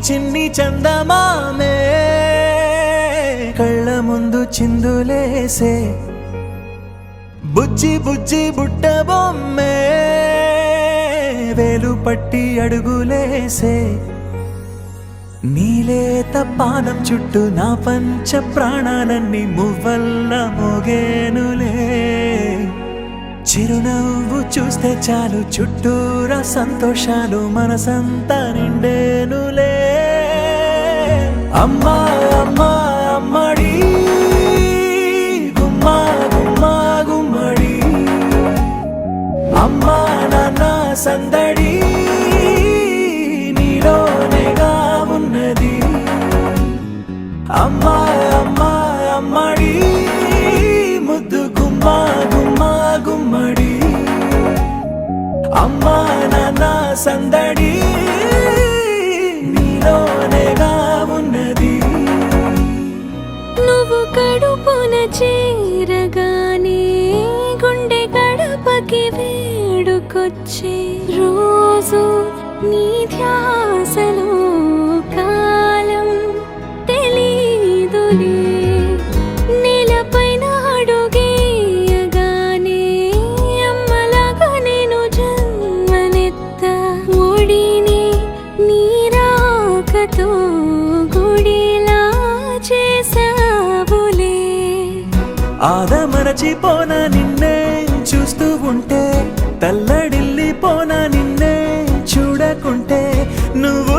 చిన్ని చందమామే కళ్ళ ముందు చిందులేసే బుజ్జి బుజ్జి బుట్ట బొమ్మే వేలు పట్టి అడుగులేసే నీలేత పాదం చుట్టూ నా పంచ ప్రాణాలన్నీ మువ్వల్ల మోగేనులే చిరునవ్వు చూస్తే చాలు చుట్టూరా సంతోషాలు మనసంతా నిండేనులే అమ్మా అమ్మా అమ్మడి గుమ్మా గుమ్మా గుమ్మడి అమ్మా నాన్న సందడి నీలోనేగా ఉన్నది అమ్మా అమ్మా అమ్మడి ముద్దు గుమ్మా గుమ్మా గుమ్మడి అమ్మా నాన్న సందడి నీలోనేగా ఉన్నది నువ్వు కడుపున చేరగానే గుండె గడపకి వేడుకొచ్చే రోజు నీ ధ్యాసలో కాలం తెలీదులే నేలపైన అడుగేయగానే అమ్మలాగా నేను జన్మనెత్త ఒడిని నీ రాకతో గుడిలా చేసావులే ఆదమరచిపోన నిన్నే చూస్తూ ఉంటే తల్లడిల్లిపోన నిన్నే చూడకుంటే నువ్వు